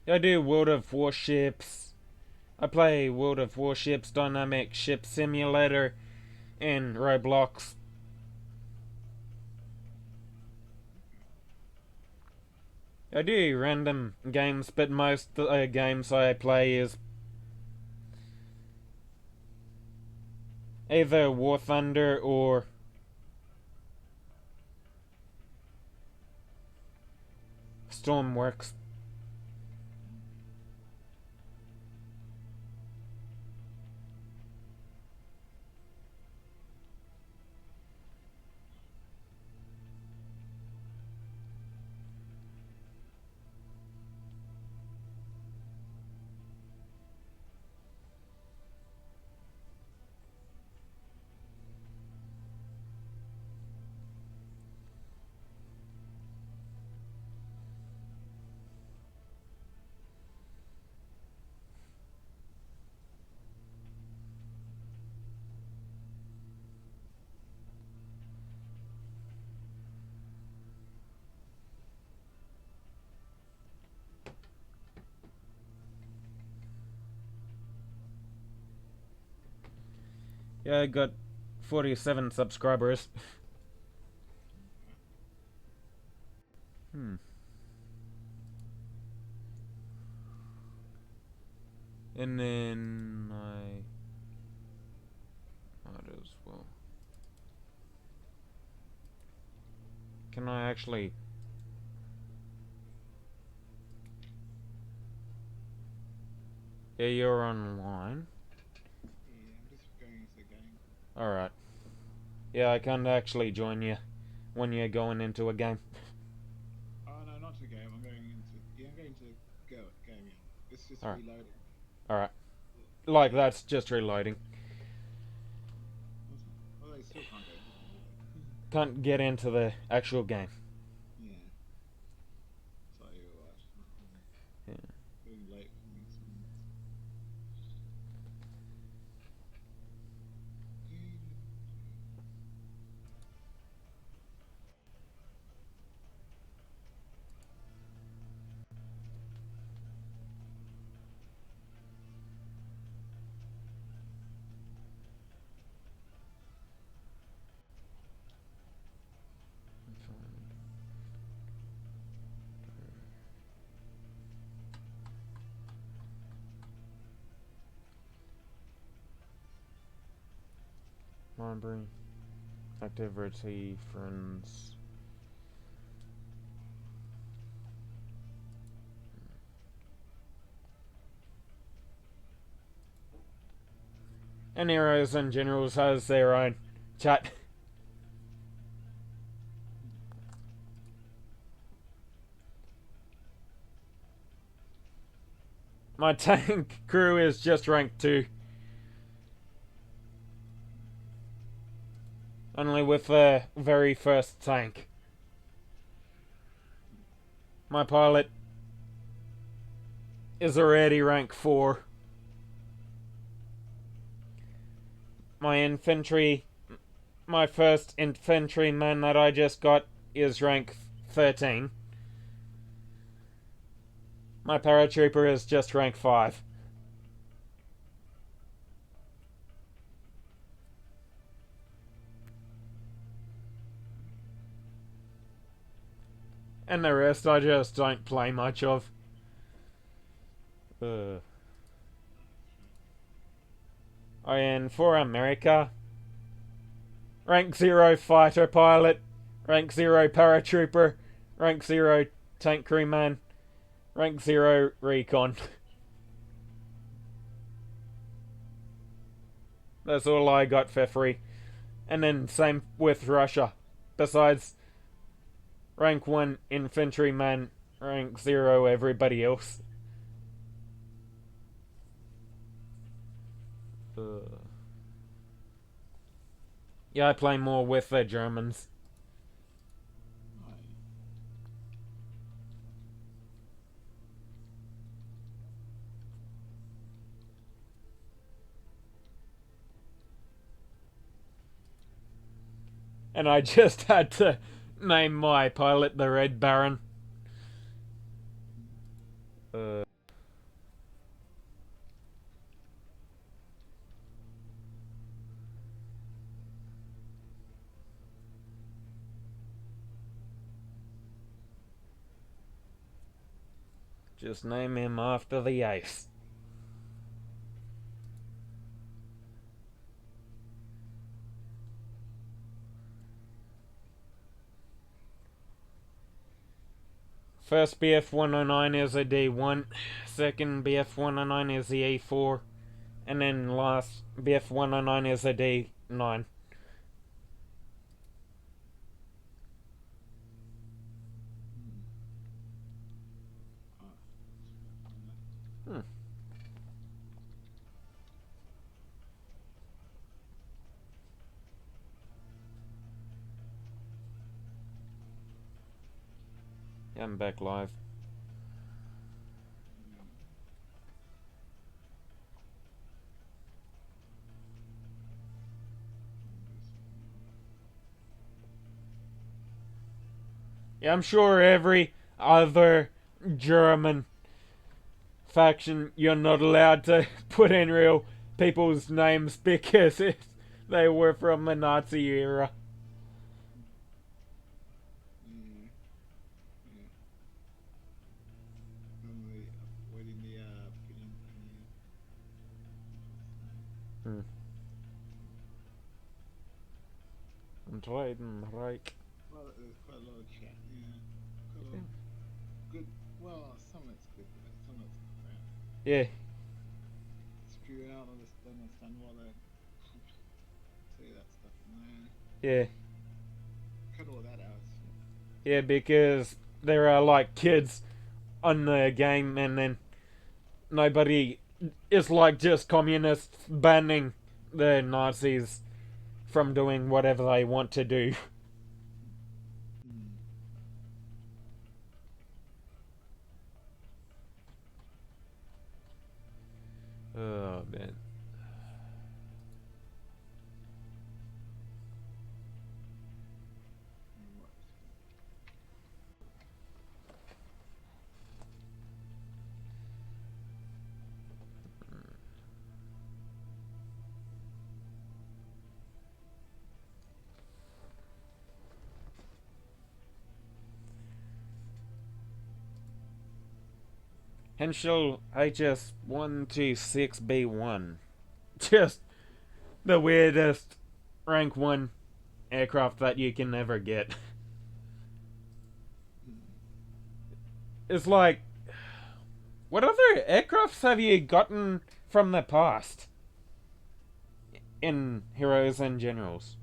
I do World of Warships. I play World of Warships, Dynamic Ship Simulator, and Roblox. I do random games, but most games I play is either War Thunder or Stormworks. Yeah, I got 47 subscribers. Hmm. And then I might as well. Can I actually? Yeah, you're online. Yeah, I'm just going into the game. Alright. Yeah, I can't actually join you when you're going into a game. Oh no, not to the game. I'm going into I'm going to game. Yeah, it's just Alright. reloading. Alright. Like, that's just reloading. What's it? Oh, they still can't go into the game, do they? Can't get into the actual game. Yeah. Tell you what, Yeah. getting late for me. Library. Activity. Friends. And Heroes and Generals has their own chat. My tank crew is just rank 2. Only with the very first tank. My pilot is already rank 4. My infantry, my first infantryman that I just got is rank 13. My paratrooper is just rank 5. And the rest I just don't play much of. Uh. And for America, rank 0 fighter pilot, rank 0 paratrooper, rank 0 tank crewman, rank 0 recon. That's all I got for free. And then same with Russia. Besides rank 1 infantryman, rank 0 everybody else. Yeah, I play more with the Germans. Right. And I just had to name my pilot the Red Baron. Just name him after the ace. First BF-109 is a D1, second BF-109 is the A4, and then last BF-109 is a D9. Hmm. Yeah, I'm back live. Yeah, I'm sure every other German faction you're not allowed to put in real people's names because they were from the Nazi era. Yeah. Yeah. Only avoiding the opinion thing. Hmm. Und Reich. Well, there's quite a lot of chat. Yeah. Quite a lot of good. Well, some of it's good, but some of it's crap. Yeah, Spewing out on this, don't understand why they say that stuff. Nah. yeah, Cut all that out. yeah, because there are like kids on the game and then nobody is like just communists banning the Nazis from doing whatever they want to do. Hmm. Oh man. What? Henschel HS-126B1. Just the weirdest rank 1 aircraft that you can ever get. Hmm. It's like, what other aircrafts have you gotten from the past in Heroes and Generals?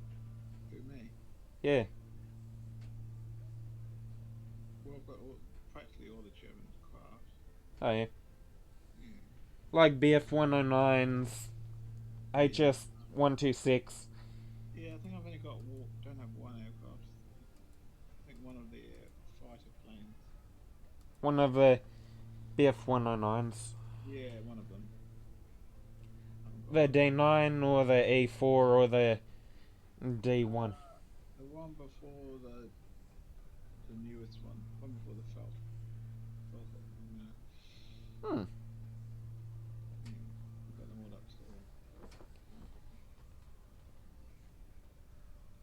Who, me? Yeah. Well, I've got practically all the German crafts. Oh yeah. Yeah. Like BF-109s, HS-126. Yeah, I think I've only got don't have one aircraft. I think one of the fighter planes. One of the BF-109s. Yeah, one of them. I haven't got The one. D9 or the E4 or the D1. The one before the newest one before the Falcon. Hmm. Yeah, I've got them all up to.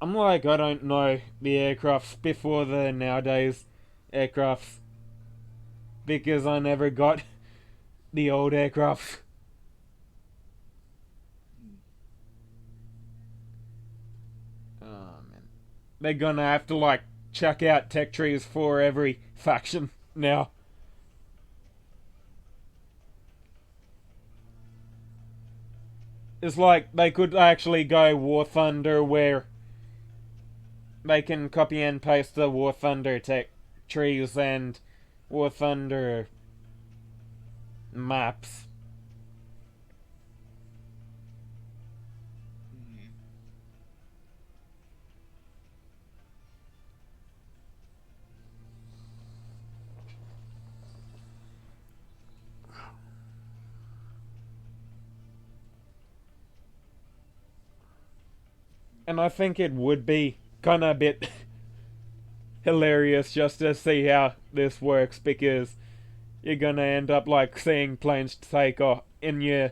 I'm like, I don't know the aircrafts before the nowadays aircrafts because I never got the old aircrafts. Oh man. They're gonna have to like chuck out tech trees for every faction now. It's like they could actually go War Thunder where they can copy and paste the War Thunder tech trees and War Thunder maps. Yeah. And I think it would be kind of a bit hilarious just to see how this works because you're gonna end up like seeing planes take off in your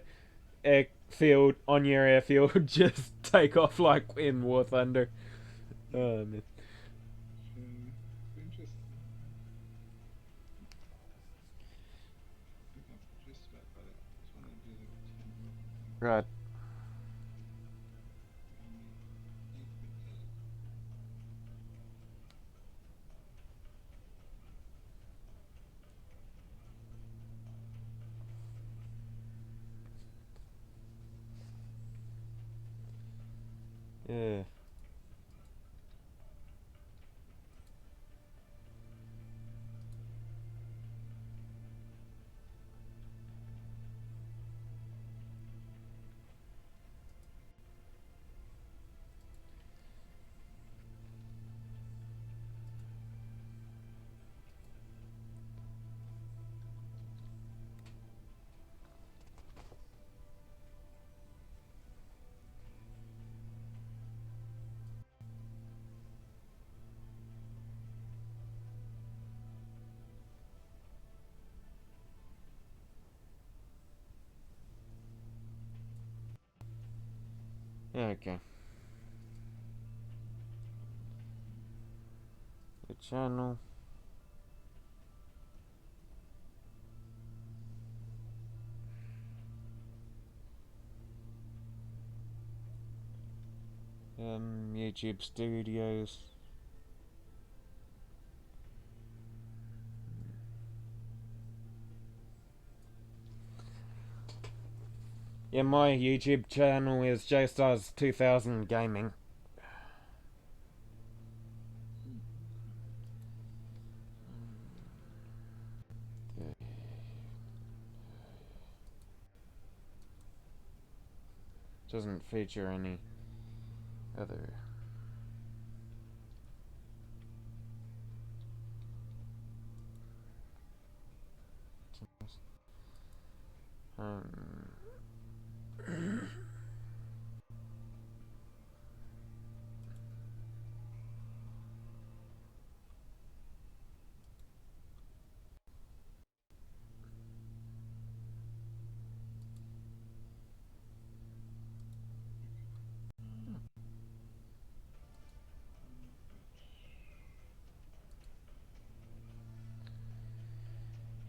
airfield on your airfield just take off like in War Thunder. Man. Interesting. Right. Yeah. Okay. The channel. YouTube Studios. Yeah, my YouTube channel is JStars2000 Gaming. Doesn't feature any other. Um,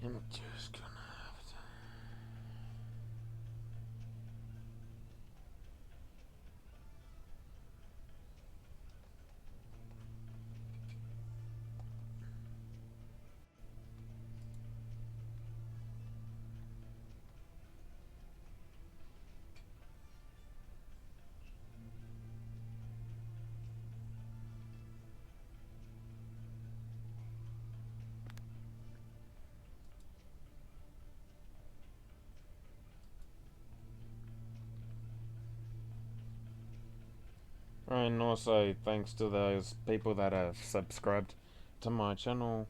I'm just gonna have to. And also, thanks to those people that have subscribed to my channel.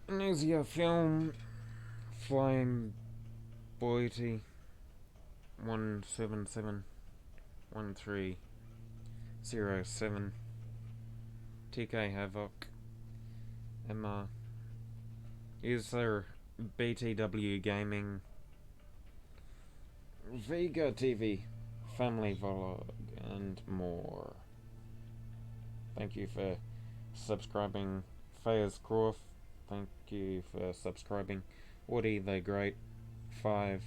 Amnesia Film, Flame Boyty 1771307, TK Havoc, Emma, User BTW Gaming, Vega TV, Family Vlog, and more. Thank you for subscribing. Fayez Croft, thank you for subscribing. Woody the Great 5,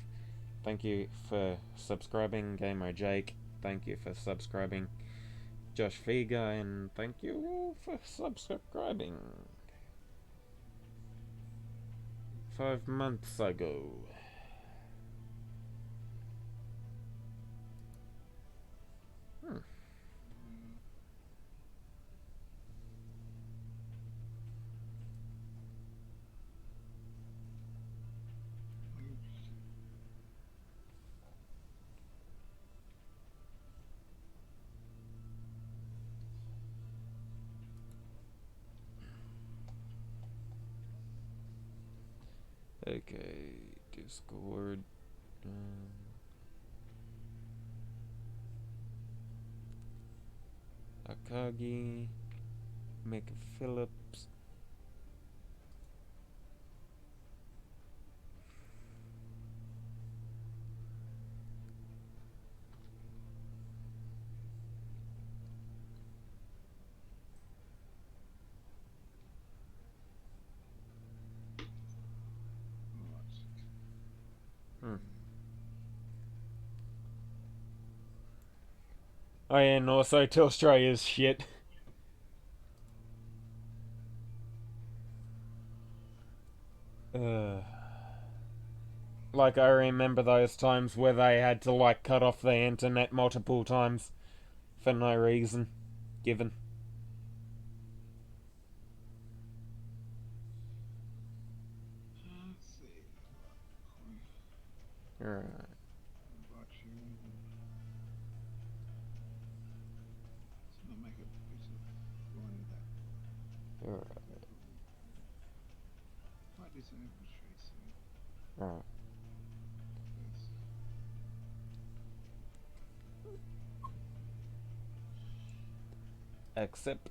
thank you for subscribing. Gamer Jake, thank you for subscribing. Josh Figa, and thank you all for subscribing. 5 months ago. Okay, Discord. Akagi, Mick Phillips, Oh yeah, and also Telstra is shit. Uh, like I remember those times where they had to like cut off the internet multiple times for no reason given. Let's see. Alright. Invite you in. Let's not make a bit of one of that. Alright. Might do some infantry soon. Alright. First. Accept.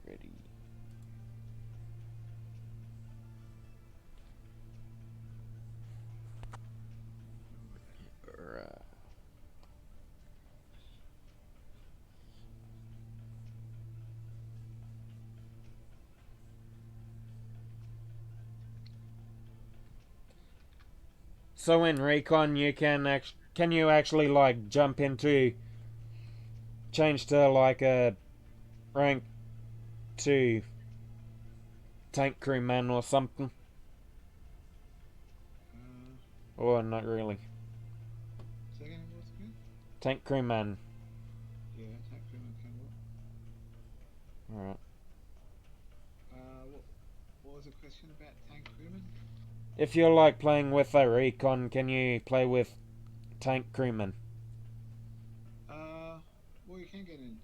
Ready. Alright. So in Recon, can you actually like jump into change to like a rank to tank crewman or something, Uh, or not really? Second, what's again? Tank crewman. Yeah, attack crewman can work. Alright. What was the question about tank crewman? If you're like playing with a Recon, can you play with tank crewman? Well, you can get in.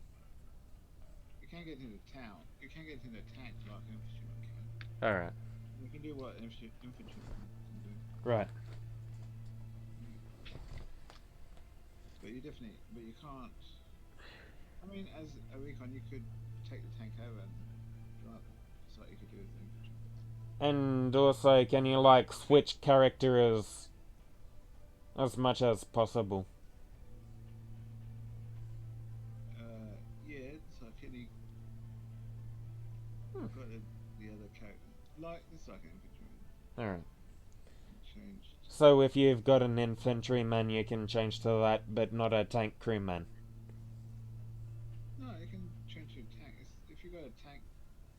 You can get into town. You can get into tank like an infantryman can. Alright. You can do what infantryman can do. Right. But you can't. I mean, as a recon, you could take the tank over and drive it, just like you could do with the infantry. And also, can you like switch characters as much as possible? Yeah, it's like any. Hmm. Got the other character, like it's like an infantryman. Alright. Changed. So if you've got an infantryman, you can change to that, but not a tank crewman. No, you can change to tank. If you got a tank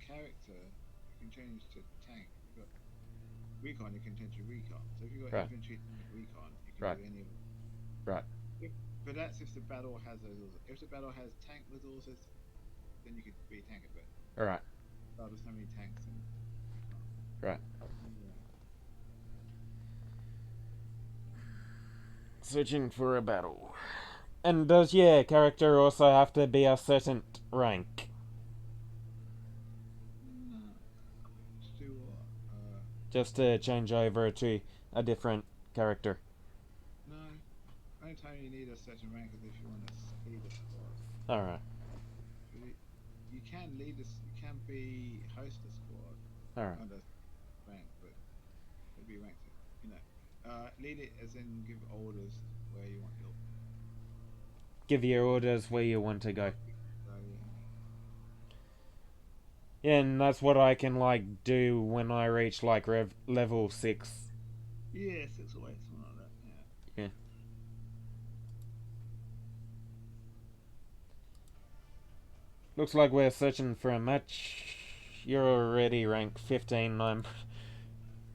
character, you can change to tank. If you got recon, you can change to recon. So if you got Right. infantry and recon, you can Right. do any of them. Right. But that's if the battle has those. If the battle has tank resources, then you could be a tanker. But Alright. there's so many tanks and recon. Right. Yeah. Searching for a battle. And does your character also have to be a certain rank? No. Just do what? Just to change over to a different character? No. Only time you need a certain rank is if you want to lead a squad. Alright. You can lead this. You can be host a squad Alright. under rank, but it'd be ranked. Lead it as in give orders where you want your. Give your orders where you want to go. So Yeah, and that's what I can like do when I reach like level 6. yeah, 6 away, something like that. Yeah. Yeah. Looks like we're searching for a match. You're already rank 15.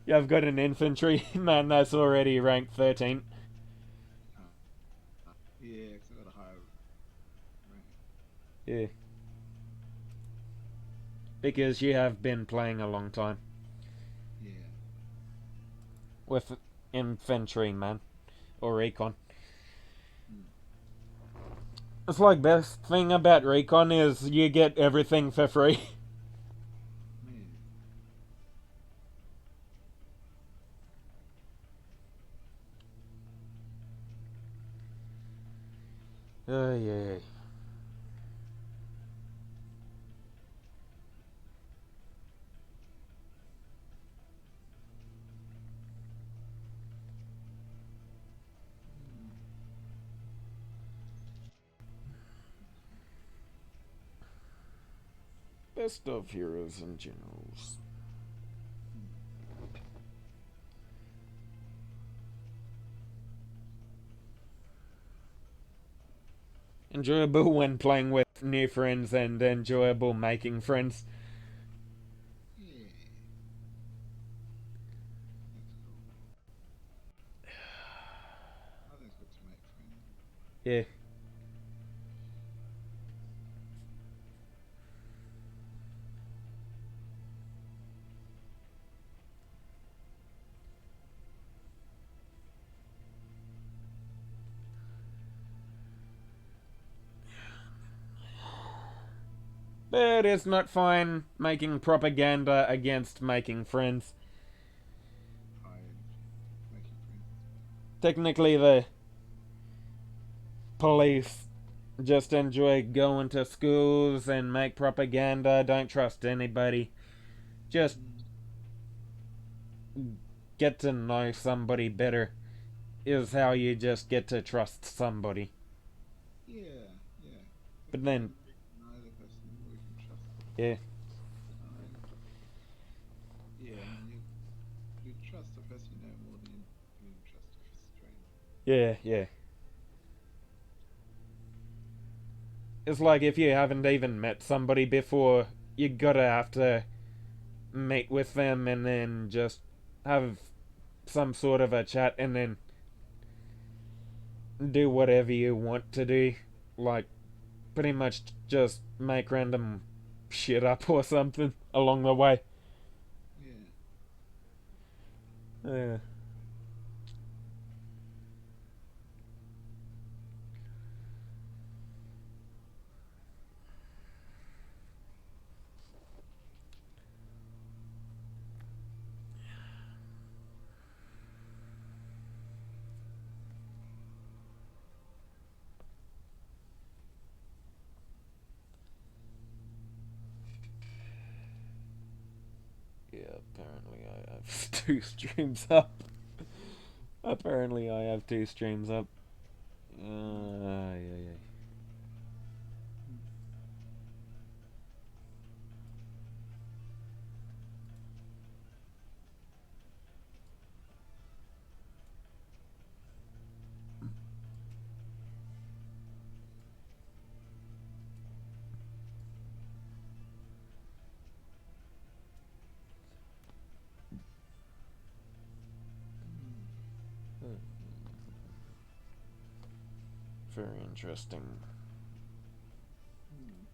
Yeah, I've got an infantry man that's already ranked 13. Yeah, because I got a higher rank. Yeah. Because you have been playing a long time Yeah. with infantry man or recon. It's like best thing about recon is you get everything for free. Man. Oh yeah. Best of heroes and generals. enjoyable when playing with new friends and enjoyable making friends. Yeah, that's cool. I think it's good to make friends. Yeah. But it's not fine making propaganda against making friends. Hide making friends. Technically, the police just enjoy going to schools and make propaganda, don't trust anybody. Just Mm. get to know somebody better is how you just get to trust somebody. Yeah, yeah. The But more then, you get to know the person, the more you can trust them. yeah, I mean, yeah, I mean, you trust the person you know more than you trust a stranger. yeah. It's like if you haven't even met somebody before, you gotta have to meet with them and then just have some sort of a chat and then do whatever you want to do. Like, pretty much just make random shit up or something along the way. Yeah. Yeah. Yeah, apparently I have two streams up. Apparently I have two streams up. Yeah. Mm. Mm. Very interesting. Mm.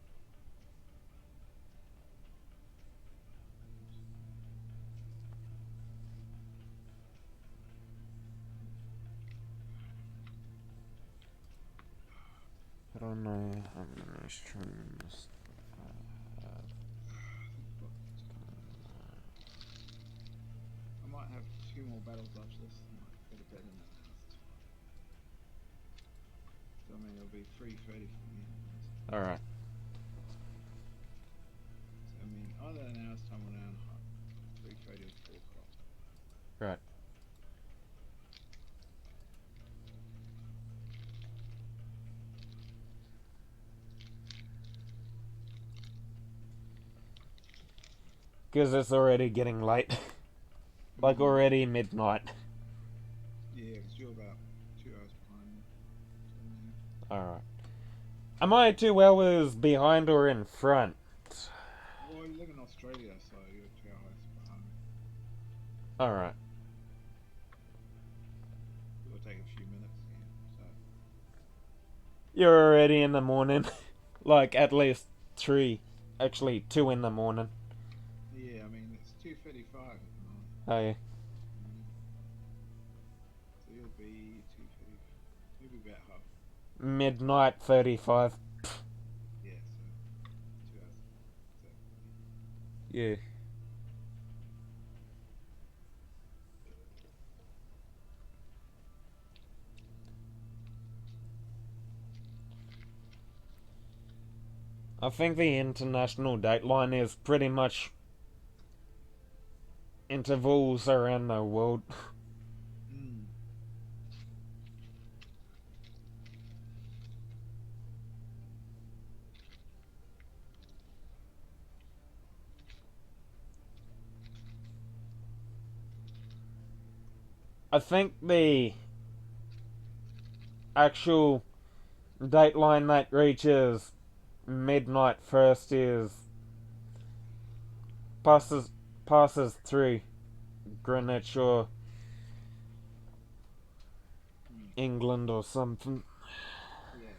I don't know how many streams. I think I've got I might have two more battles after this. I might go to bed in an hour's time. So I mean, it'll be 3:30 for me. Alright. So I mean, either an hour's time or an hour and a half. 3:30 or 4 o'clock. Right. Because it's already getting late. Like Mm. already midnight. Yeah, because you're about 2 hours behind me. So yeah. Alright. Am I 2 hours behind or in front? Well, you live in Australia, so you're 2 hours behind me. Alright. It'll take a few minutes. Yeah. So You're already in the morning. Like at least 3. Actually, 2 in the morning. yeah, I mean it's 2:35 at the moment. Oh yeah. Mm. So you'll be 2:30. You'll be about half. Midnight 35. Yeah, so 2 hours. Exactly. Yeah. I think the international dateline is pretty much intervals around the world. Mm. I think the actual Dateline that reaches midnight first is passes passes through Greenwich or Hmm. England or something. Yeah.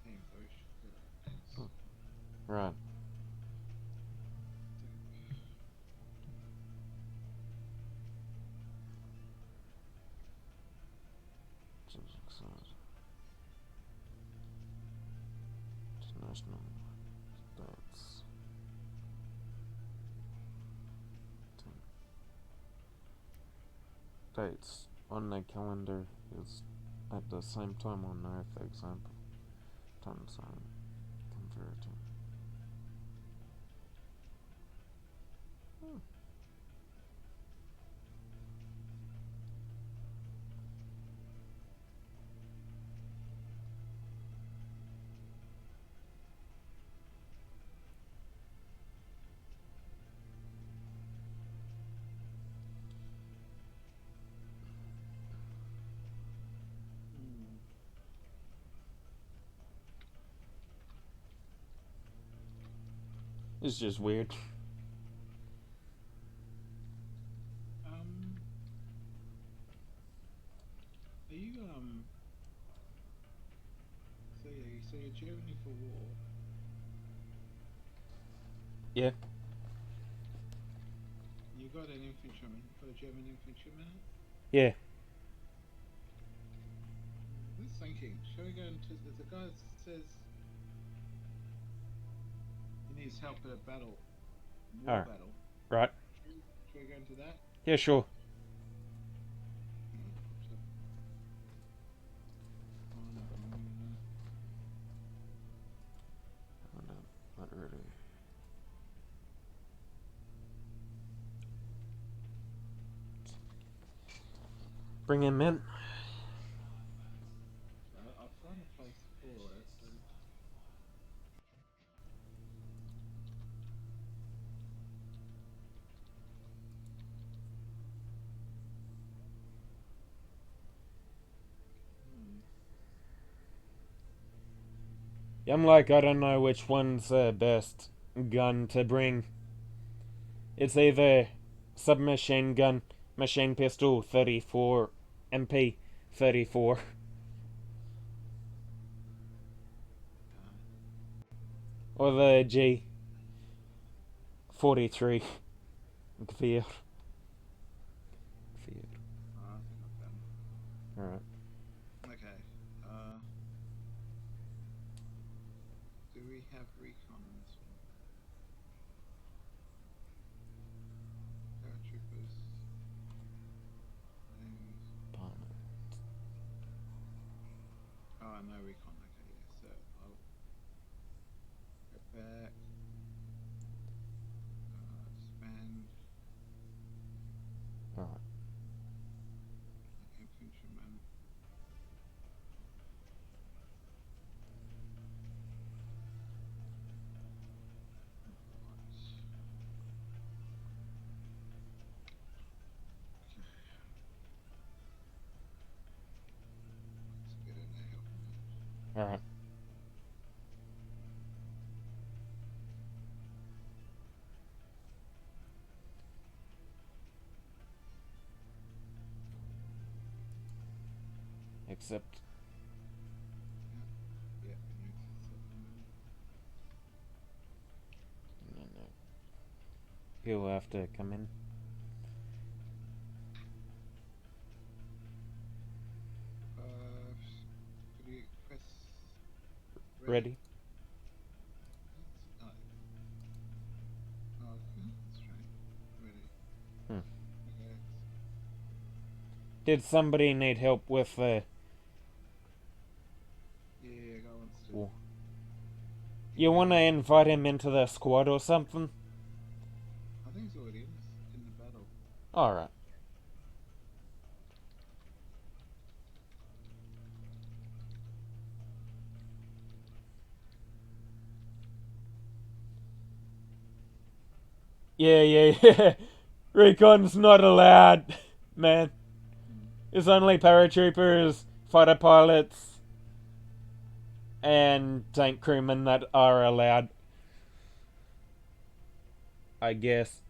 Thames Ocean. Thames. Right. International dates. Dates on the calendar is at the same time on Earth. Example. Time zone converting. Hmm. It's just weird. Um. Are you So yeah, so you're Germany for war. Yeah. You got an infantryman. You got a German infantryman. Yeah. Just thinking. Shall we go into? There's a guy that says he needs help at a battle, war Alright. battle. Right. Should we go into that? Yeah, sure. Hmm. So, on, Not really. Bring him in. I'll find a place for it. And hmm. I'm like, I don't know which one's the best gun to bring. It's either submachine gun, machine pistol 34, MP 34, Uh, or the G 43. Gewehr. I think I found Alright. it. Okay. Do we have recon on this one? Paratroopers. Names. Oh, no recon. Okay, yeah. So I'll go back. Expand Alright. infantryman. Right. Okay. Let's get in there helping out. Alright. Except, Yeah. Yeah. no. He'll have to come in. Could you press ready? Ready? Oh, oh, okay, that's right. Ready. Hmm. Okay. Did somebody need help with the... Yeah, go on. Oh. You want to invite him into the squad or something? I think he's already in the battle. Alright. Yeah. Recon's not allowed, man. It's only paratroopers, fighter pilots, and tank crewmen that are allowed. I guess.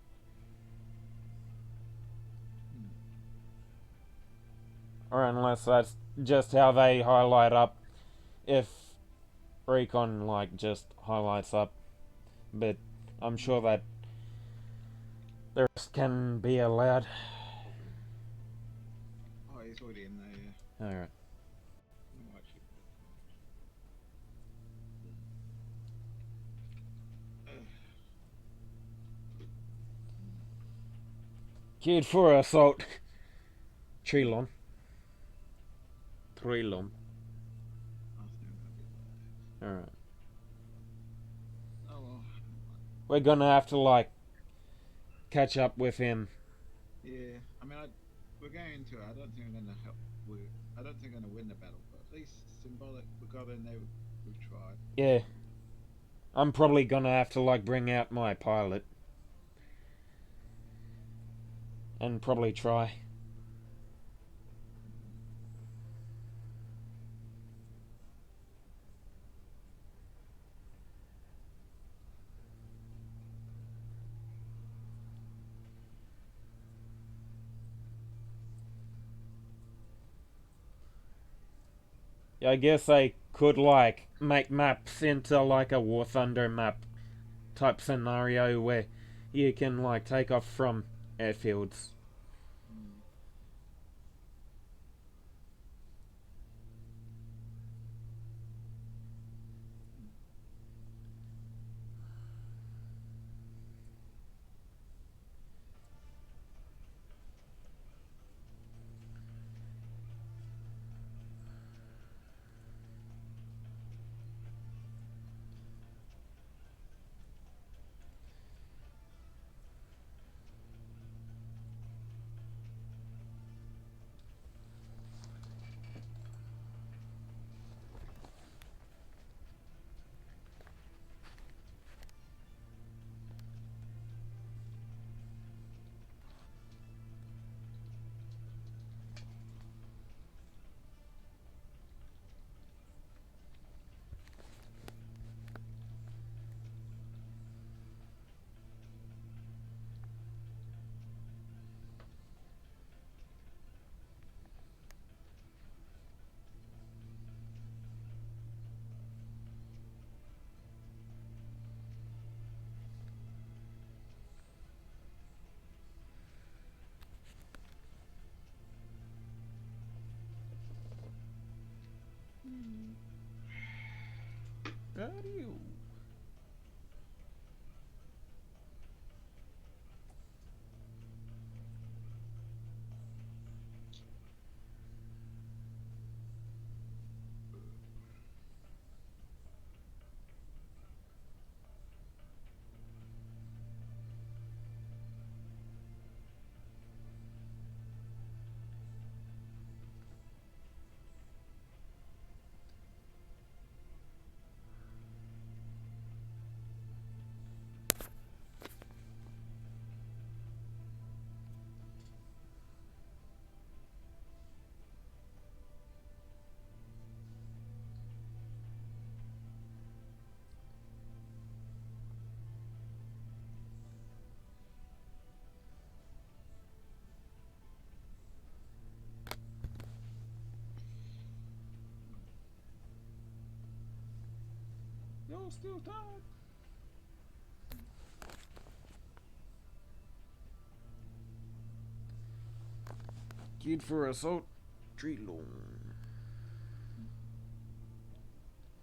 Or unless that's just how they highlight up. If Recon, like, just highlights up. But I'm sure that the rest can be allowed. Oh, he's already in there, yeah. Alright. Oh, actually, Queued for assault. Trilon. Trilon. I think that'd be Alright. Oh well. We're gonna have to, like, catch up with him. Yeah, I mean, we're going to. I don't think we're gonna help. I don't think we're gonna win the battle, but at least symbolic. We got in there. We've tried. Yeah. I'm probably gonna have to, like, bring out my pilot. And probably try. Yeah, I guess I could, like, make maps into, like, a War Thunder map type scenario where you can, like, take off from airfields. Adieu. You're still tired. Queued for assault. Trilon.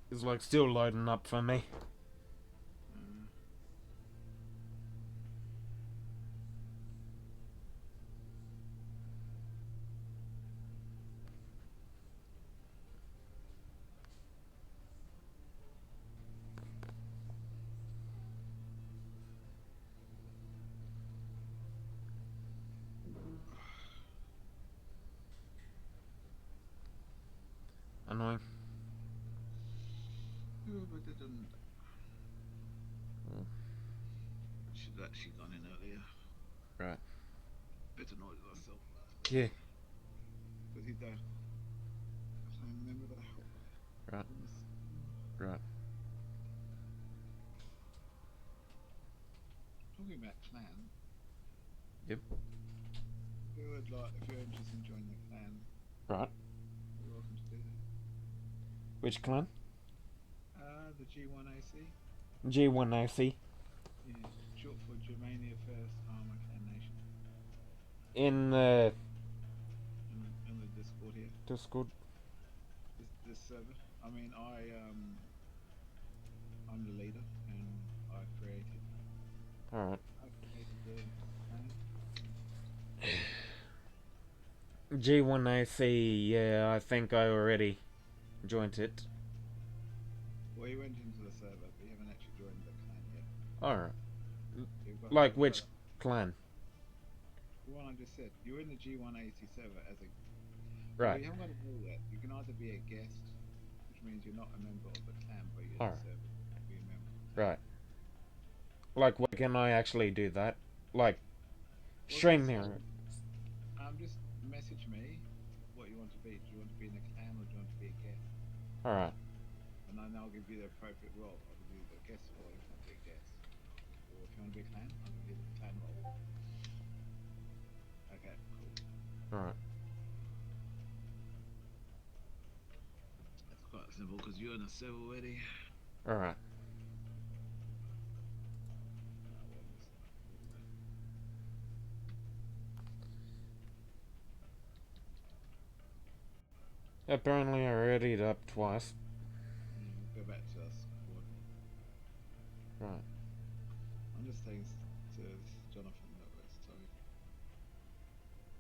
It's, like, still loading up for me. but they didn't. Mm. Should have actually gone in earlier. Right. Bit annoyed with myself. Yeah. Because he don't. I remember that. Right. Right. Talking about clan. Yep. If you would like, if you're interested in joining the clan, Right. you're welcome to do that. Which clan? The G1AC. G1AC. Yeah, short for Germania First Armor Clan Nation. In the In the Discord here. Discord. This server. I mean, I'm the leader, and I created. Alright. I created the clan. G1AC, yeah, I think I already joined it. Well, you went into the server, but you haven't actually joined the clan yet. Alright. You've got Like which clan? The one I just said. You're in the G1AC server as a. Right. Well, you haven't got a role yet. You can either be a guest, which means you're not a member of the clan, but you're in the server. Be a member. Right. Like, where can I actually do that? Like, stream here. Just message me what you want to be. Do you want to be in a clan or do you want to be a guest? Alright. And then I'll give you the appropriate role. I'll give you the guest role if you want to be a guest. Or if you want to be a clan, I'll give you the clan role. Okay, cool. Alright. That's quite simple because you're in a server already. Alright. Apparently I already it up twice. Go back to us. Right. I'm just saying to Jonathan that was sorry.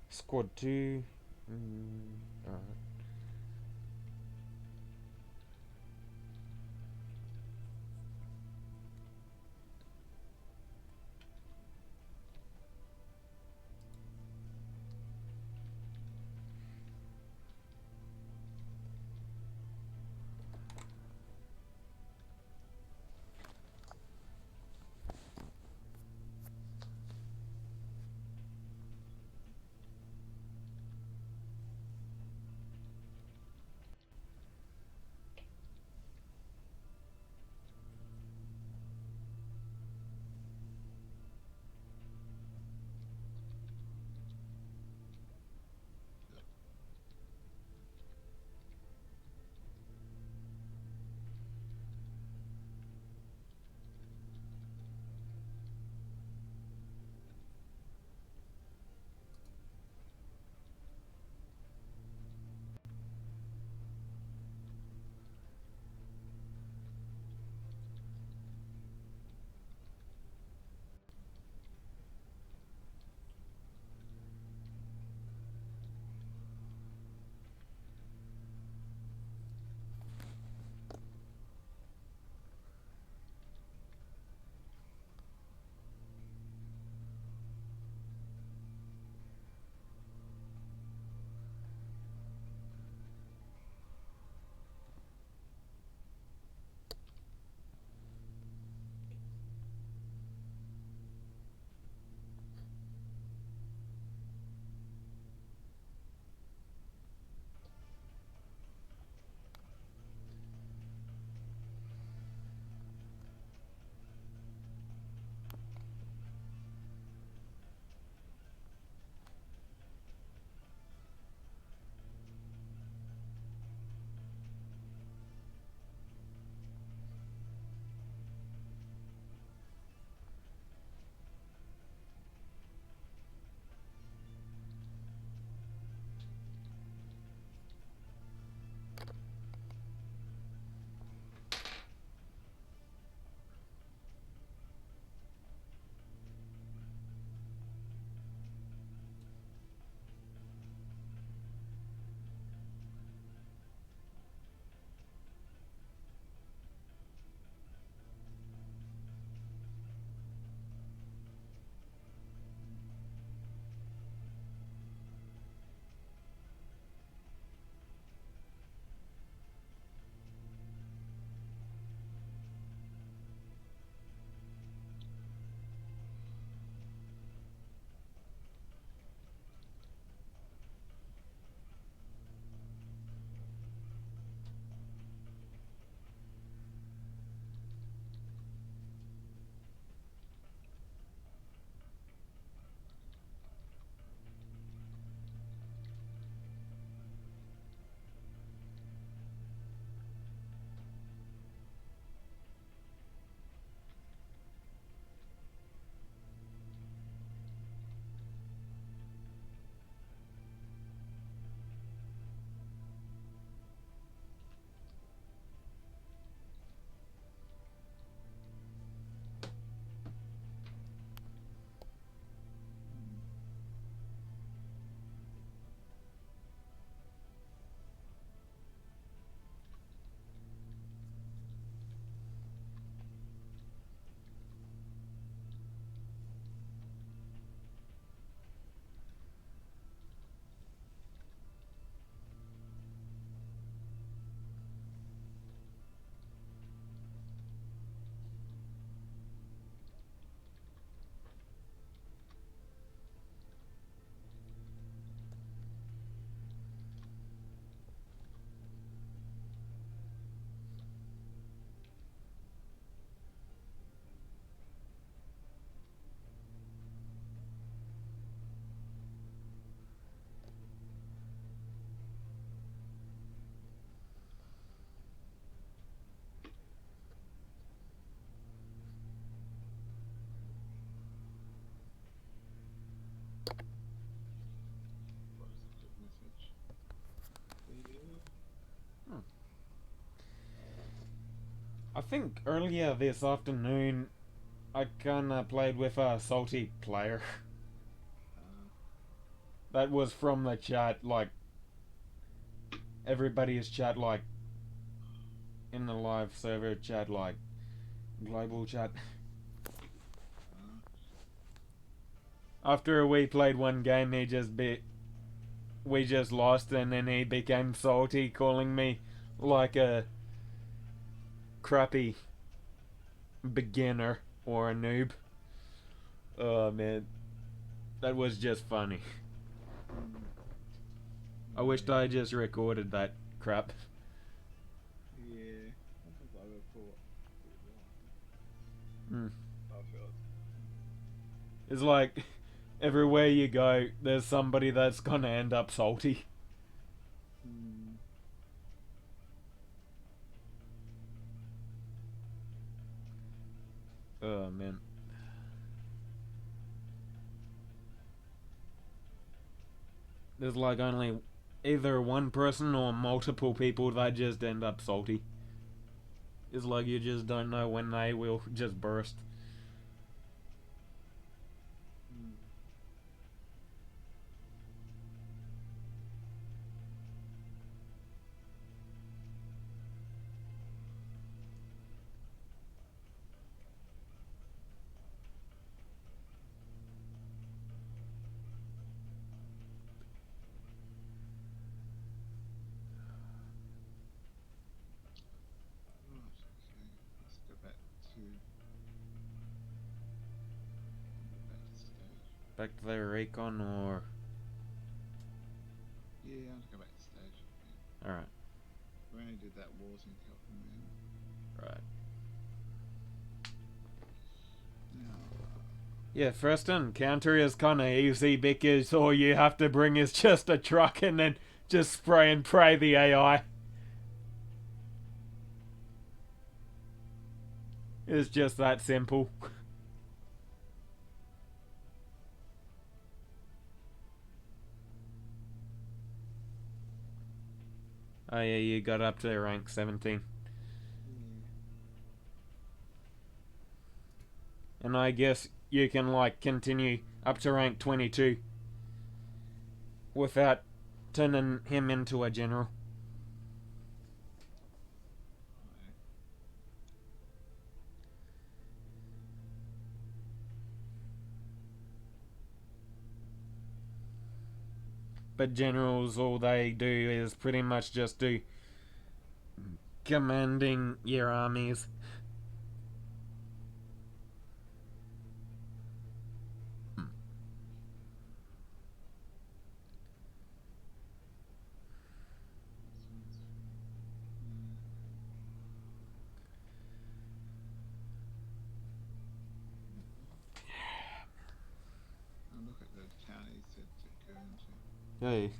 Squad 2. Alright. I think earlier this afternoon I kinda played with a salty player. Uh, That was from the chat, like everybody's chat, like in the live server chat, like global chat. uh, After we played one game, we just lost, and then he became salty, calling me like a crappy beginner or a noob. Oh man, that was just funny. mm, I wished I just recorded that crap. yeah. Sometimes I would thought it was Mm. I feel It's like everywhere you go, there's somebody that's gonna end up salty. mm, Oh man. There's like only either one person or multiple people that just end up salty. It's like you just don't know when they will just burst. mm. Right, okay. Let's go back to stage. Back to the recon or. Yeah, I'll go back to stage. Yeah. Alright, We only did that wars in California. right. Now, Yeah, first encounter is kinda easy because all you have to bring is just a truck and then just spray and pray the AI. It's just that simple. Oh yeah, you got up to rank 17. yeah. And I guess you can like continue up to rank 22 without turning him into a general. Right. But generals, all they do is pretty much just do commanding your armies. This one's. Yeah. I'll look at the town he said to go into. Hey.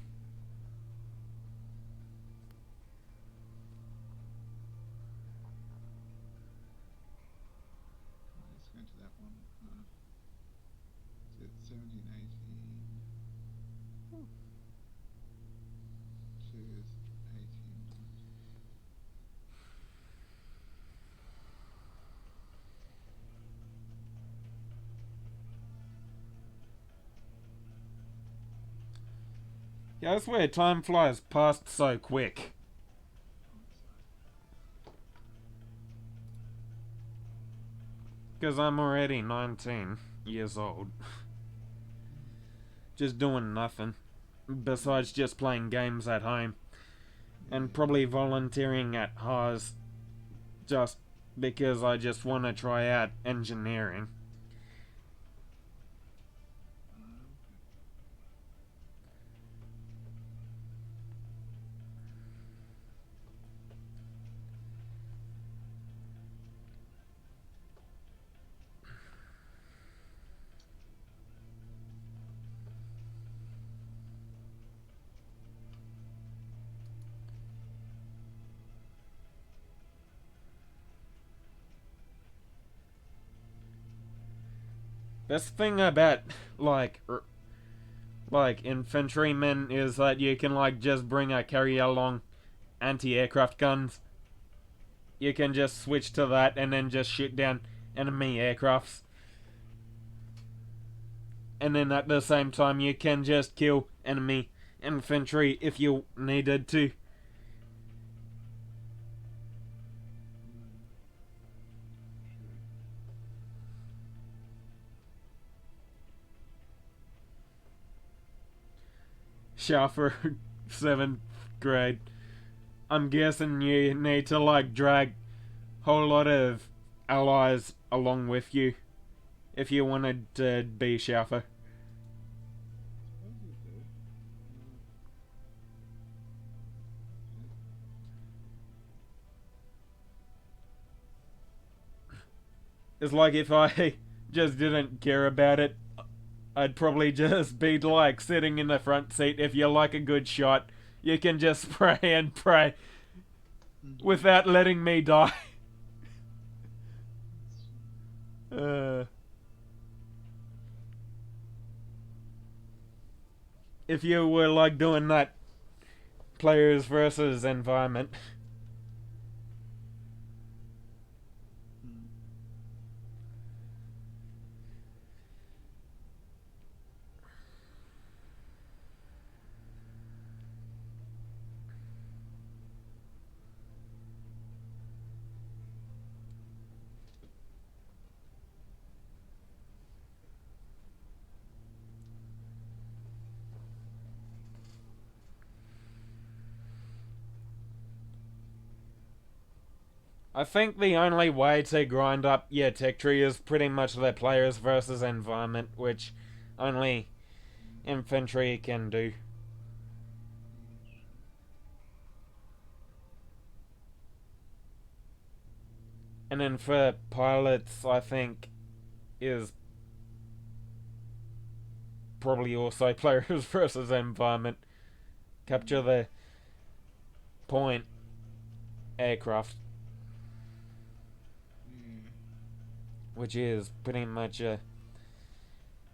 Let's go into that one. So it's 17, 18. 2 is 18, 19. Yeah, I swear time flies past so quick. Because I'm already 19 years old. Just doing nothing. Besides just playing games at home. And probably volunteering at Haas. Just because I just want to try out engineering. Best thing about like infantrymen is that you can like just bring a carry along anti-aircraft guns. you can just switch to that and then just shoot down enemy aircrafts. And then at the same time, you can just kill enemy infantry if you needed to. Schauffer, 7th grade. I'm guessing you need to like drag a whole lot of allies along with you if you wanted to be Schauffer. Suppose you do. It's like if I just didn't care about it, I'd probably just be like sitting in the front seat. If you like a good shot, you can just spray and pray without letting me die. Uh, if you were like doing that players versus environment. I think the only way to grind up your tech tree is pretty much the players versus environment, which only infantry can do. And then for pilots, I think is probably also players versus environment. Capture the point aircraft, which is pretty much a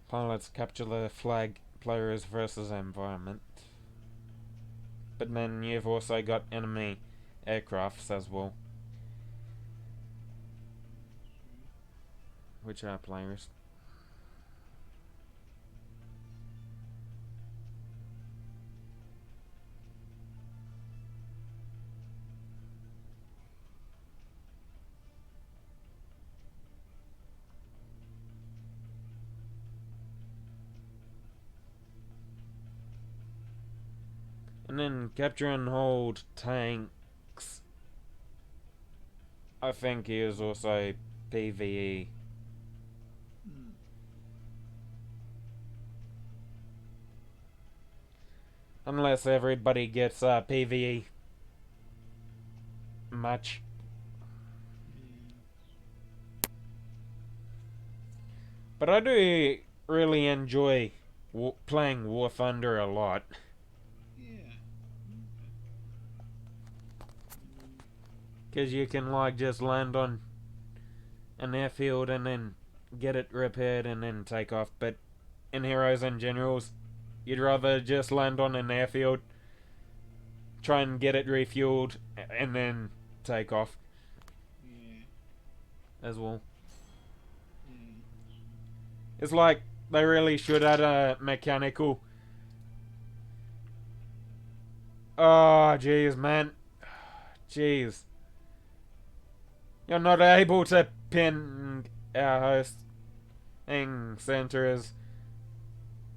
pilots capture the flag, players versus environment. But then you've also got enemy aircrafts as well, which are players. And then capture and hold tanks, I think, is also PvE. Unless everybody gets a PvE match. But I do really enjoy playing War Thunder a lot. Yeah. Because you can like just land on an airfield and then get it repaired and then take off. But in Heroes and Generals, you'd rather just land on an airfield, try and get it refueled, and then take off Yeah. as well. Yeah. It's like they really should add a mechanical. Oh, jeez, man. Jeez. You're not able to pin our hosting centers.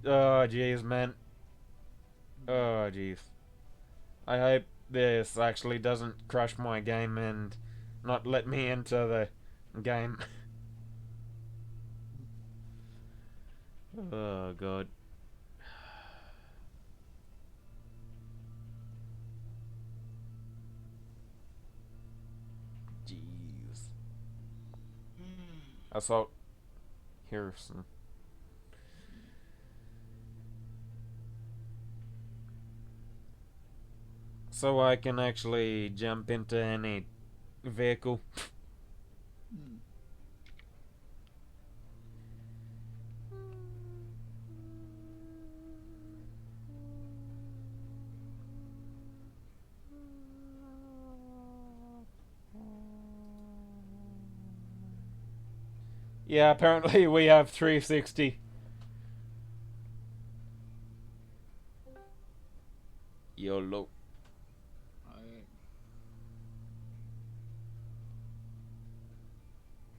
Oh, jeez, man. Oh, jeez. I hope this actually doesn't crush my game and not let me into the game. Oh, God. Jeez. Assault Harrison. So I can actually jump into any vehicle. Yeah, apparently we have 360. YOLO.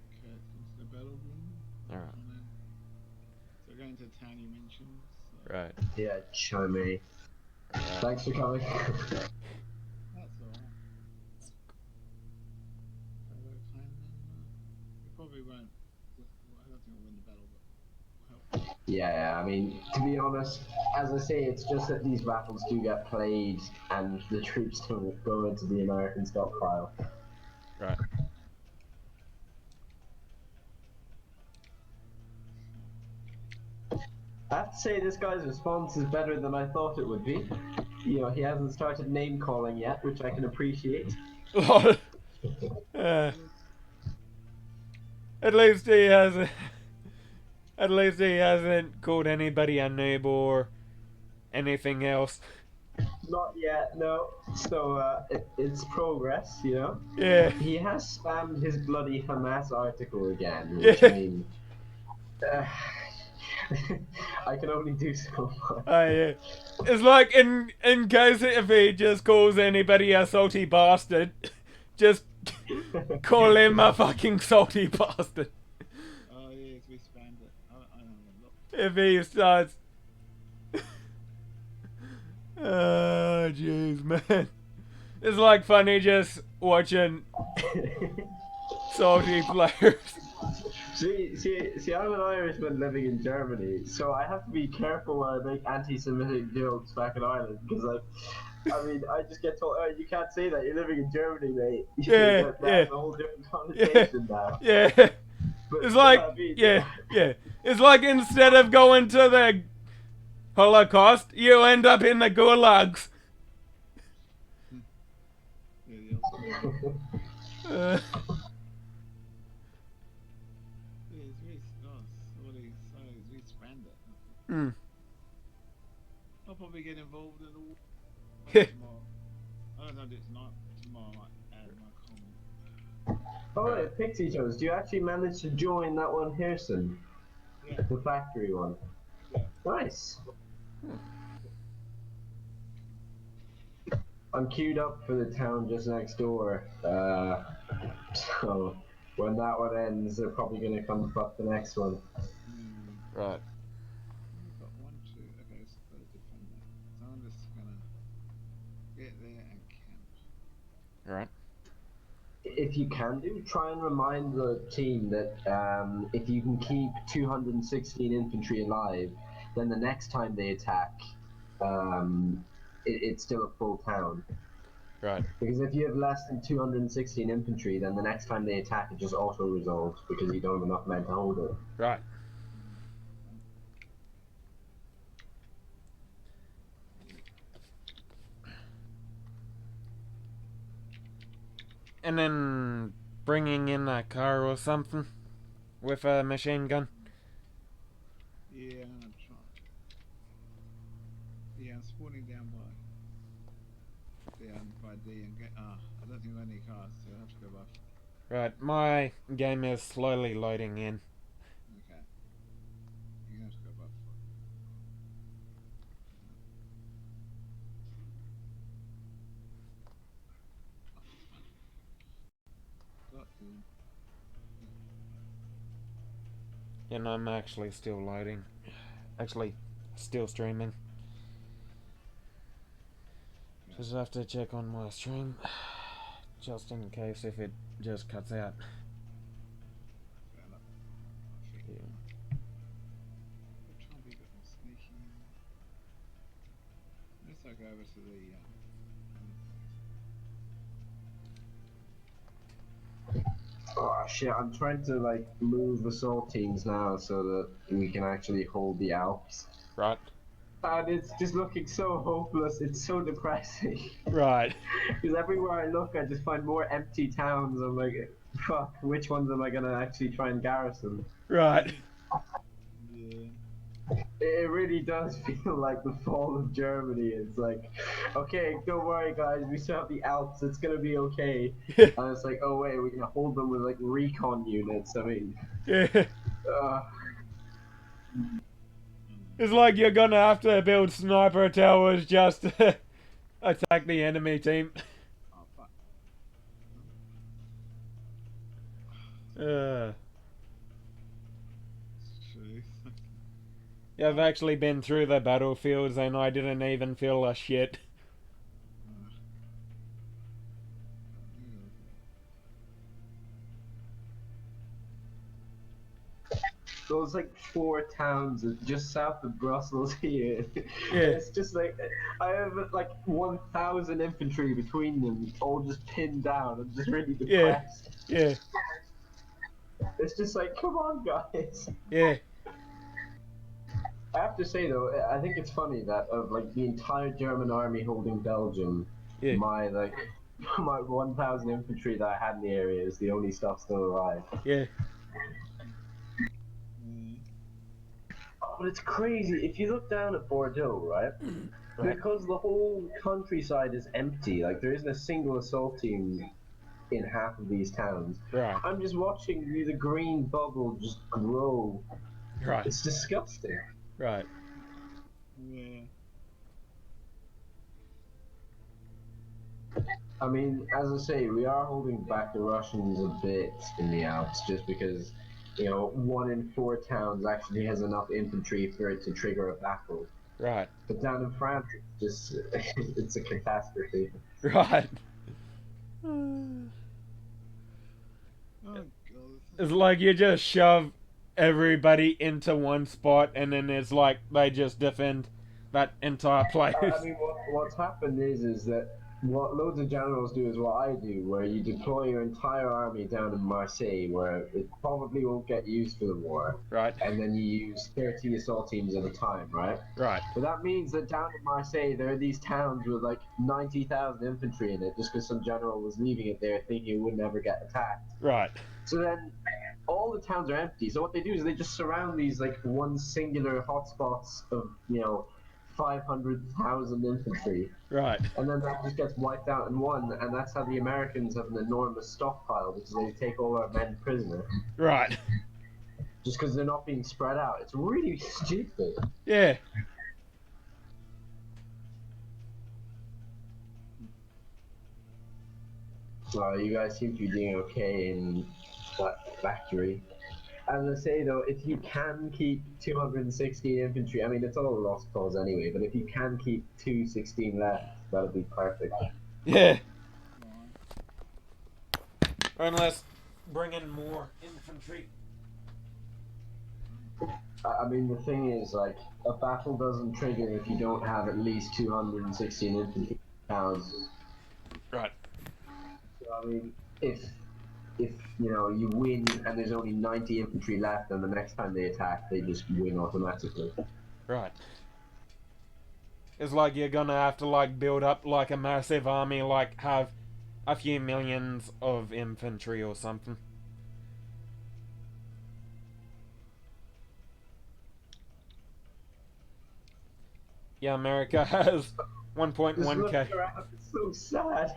Okay, it's into the battleground. Alright, And then, so going to the town you mentioned. So right. Yeah, show me. Thanks for coming. that's alright. So we're playing then. We probably won't. I don't think we'll win the battle, but we'll help. Yeah, I mean, to be honest, as I say, it's just that these battles do get played and the troops don't go into the American stockpile. Right. I have to say, this guy's response is better than I thought it would be. You know, he hasn't started name calling yet, which I can appreciate. uh, at least he hasn't. At least he hasn't called anybody a noob or anything else. Not yet, no. So, it's progress, you know? Yeah. He has spammed his bloody Hamas article again, Yeah. which I mean. I can only do so much. Yeah. It's like in case if he just calls anybody a salty bastard, just call him a fucking salty bastard. Oh yes, we spammed it. I don't know. Look. If he starts. Oh jeez, man. It's like funny just watching salty players. See, I'm an Irishman living in Germany, so I have to be careful when I make anti-Semitic jokes back in Ireland, because I mean, I just get told, oh, you can't say that, you're living in Germany, mate. Yeah, that yeah. has a whole different connotation now. Yeah. But It's like, I mean, yeah. It's like instead of going to the Holocaust, you end up in the gulags. Yeah, the also. Uh, Yeah, it's really. Oh, what he says, we spammed it. hmm. I'll probably get involved in all. Yeah. Tomorrow. I don't know if it's tonight. Tomorrow I might add my comment. Oh, right, Pixie Toes, do you actually manage to join that one, Harrison? Yeah. The factory one? Yeah. Nice. I'm queued up for the town just next door, so when that one ends, they're probably going to come fuck the next one. Right. We've got 1, 2. Okay, so got to defend that. So I'm just gonna get there and camp. Right. If you can do, try and remind the team that if you can keep 216 infantry alive, then the next time they attack, it's still a full town. Right. Because if you have less than 216 infantry, then the next time they attack, it just auto-resolves because you don't have enough men to hold it. Right. And then bringing in a car or something with a machine gun. Yeah, I'm gonna try. Yeah, I'm spawning down by D and get. I don't think we've got any cars, so I have to go by. Right. My game is slowly loading in. Okay. You have to go by foot. Got you. And I'm actually still loading. Actually, still streaming. Just have to check on my stream. Just in case if it just cuts out. Fair enough. I think Yeah. we'll try and be a bit more sneaky. Unless I go over to the. Oh shit, I'm trying to like move assault teams now so that we can actually hold the Alps. Right. And it's just looking so hopeless, it's so depressing. Right. Because everywhere I look, I just find more empty towns. I'm like, fuck, which ones am I gonna actually try and garrison? Right. Yeah. It really does feel like the fall of Germany. It's like, okay, don't worry, guys, we still have the Alps. It's gonna be okay. Yeah, And it's like, oh wait, we're gonna hold them with like recon units. I mean, yeah. uh, It's like you're gonna have to build sniper towers just to attack the enemy team. Oh fuck. Uh, It's true. yeah, I've actually been through the battlefields and I didn't even feel a shit. those like 4 towns just south of Brussels here. Yeah. It's just like I have like 1,000 infantry between them, all just pinned down. I'm just really Yeah. depressed. Yeah, It's just like, come on, guys. yeah, I have to say though, I think it's funny that of like the entire German army holding Belgium, yeah, my like my 1,000 infantry that I had in the area is the only stuff still alive. yeah. But it's crazy. If you look down at Bordeaux, right? Right. Because the whole countryside is empty, like there isn't a single assault team in half of these towns. Right, I'm just watching the green bubble just grow. right, It's disgusting. right. Yeah. I mean, as I say, we are holding back the Russians a bit in the Alps just because, 1 in 4 towns actually has enough infantry for it to trigger a battle. Right, But down in France, it's just, it's a catastrophe. right. Oh god. It's like you just shove everybody into one spot and then it's like they just defend that entire place. I mean, what's happened is that what loads of generals do is what I do, where you deploy your entire army down in Marseille, where it probably won't get used for the war, Right, and then you use 30 assault teams at a time, right? right, But that means that down in Marseille, there are these towns with like 90,000 infantry in it, just because some general was leaving it there thinking it would never get attacked. right, So then all the towns are empty. So what they do is they just surround these like one singular hotspots of 500,000 infantry, right, and then that just gets wiped out in one. And that's how the Americans have an enormous stockpile because they take all our men prisoner, right. just because they're not being spread out. It's really stupid. Yeah, So you guys seem to be doing okay in that factory. As I say though, if you can keep 216 infantry, I mean it's all a lost cause anyway, but if you can keep 216 left, that'll be perfect. yeah. Unless bring in more infantry. I mean the thing is, like, a battle doesn't trigger if you don't have at least 216 infantry pounds. Right, So I mean, if you win and there's only 90 infantry left, and the next time they attack, they just win automatically. right. It's like you're gonna have to like build up like a massive army, like have a few millions of infantry or something. Yeah, America has Just 1.1k. looking around, it's so sad.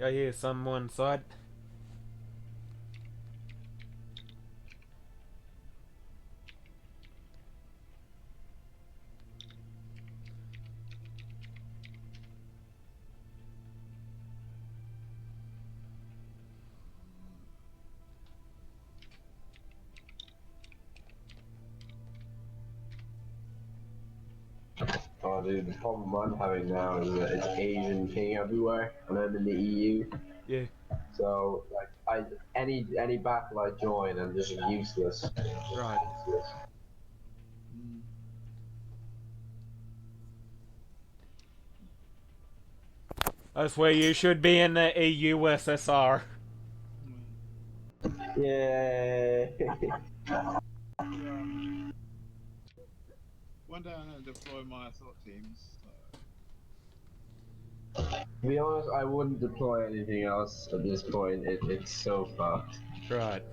I hear someone side. Oh, dude, the problem I'm having now is that it's Asian king everywhere, and I'm in the EU. Yeah. So, like, any battle I join, I'm just useless. Right. That's where you should be in the EUSSR. Yeah. One day I'm gonna deploy my assault teams. So. To be honest, I wouldn't deploy anything else at this point. It's so fucked. Right.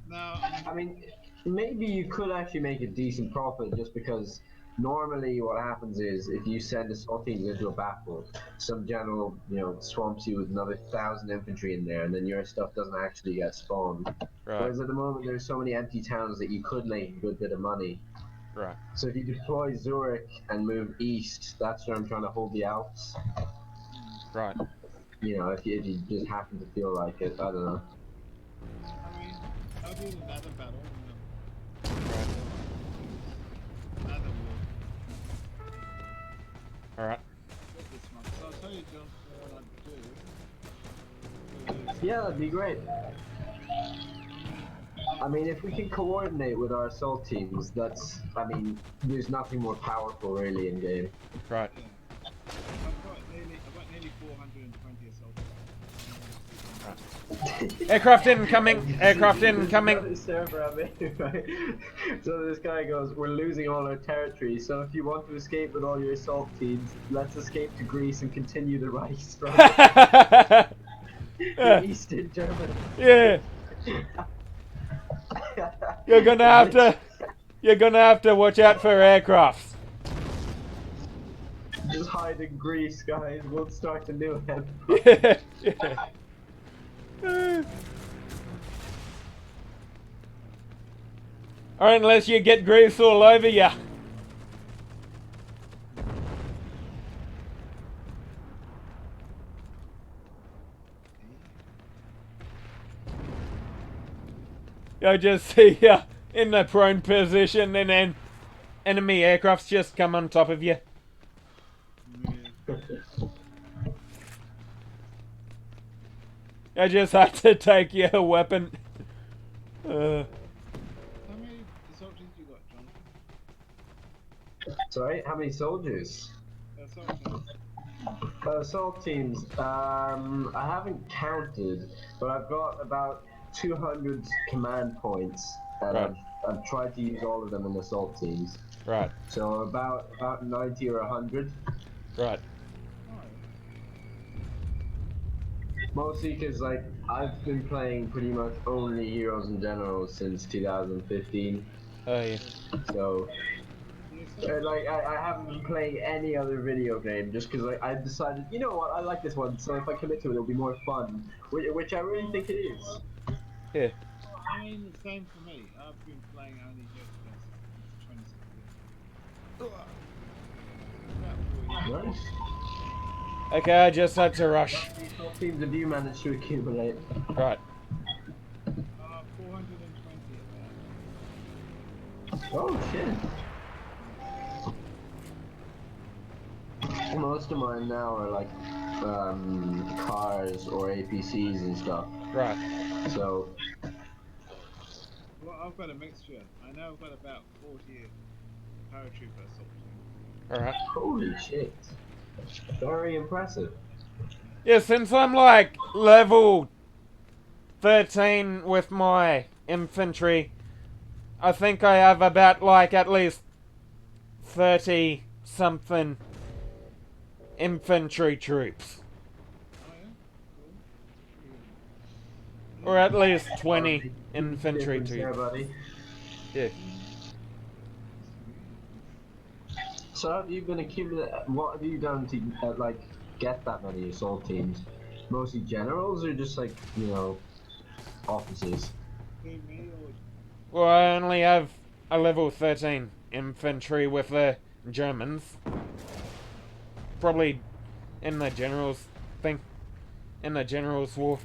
No, I I mean, mean, maybe you could actually make a decent profit just because normally what happens is if you send assault teams into a battle, some general, swamps you with another 1,000 infantry in there, and then your stuff doesn't actually get spawned. Right. Whereas at the moment, there's so many empty towns that you could make a good bit of money. Right. So if you deploy Zurich and move east, that's where I'm trying to hold the Alps. Right. If you just happen to feel like it, I don't know. I mean, I'll do the nether battle. Right. Nether will Alright. get this month. So I'll tell you, John, what I'd do. Yeah, that'd be great. I mean, if we can coordinate with our assault teams, there's nothing more powerful really in game. Right. Yeah. I've got nearly 420 assault. Aircraft incoming! Aircraft incoming! Another server I'm in, right? So this guy goes, we're losing all our territory, so if you want to escape with all your assault teams, let's escape to Greece and continue the Reichs from Yeah. Eastern Germany. Yeah. You're gonna have to watch out for aircrafts. Just hide in Greece, guys. We'll start a new empire. Yeah. Yeah. Or unless you get grease all over ya. You'll just see ya in the prone position and then enemy aircrafts just come on top of you. Yeah. I just had to take your weapon. How many assault teams you got, John? Sorry, how many soldiers? Assault teams. Assault teams. I haven't counted, but I've got about 200 command points, and Right. I've tried to use all of them in assault teams. Right, So about 90 or 100. right. Mostly because I've been playing pretty much only Heroes and Generals since 2015. Oh yeah. So I haven't been playing any other video game just because I decided, you know what, I like this one, so if I commit to it, it'll be more fun, which I really think it is. Yeah. I mean, the same for me. I've been playing only Heroes since 26 years. About 4 years. Nice. Okay, I just had to rush. How many assault teams have you managed to accumulate? Right. 420 about. Oh shit. Most of mine now are cars or APCs and stuff. Right. So Well, I've got a mixture. I know I've got about 40 paratrooper assault teams. Alright. holy shit. Very impressive. Yeah, since I'm like level 13 with my infantry, I think I have about like at least 30 something infantry troops. Oh yeah? Cool. Or at least 20 infantry Difference there, troops. buddy. Yeah. So have you been accumulating? What have you done to get that many assault teams? Mostly generals or just officers? Who, me or Well, I only have a level 13 infantry with the Germans. Probably in the generals thing. In the generals war.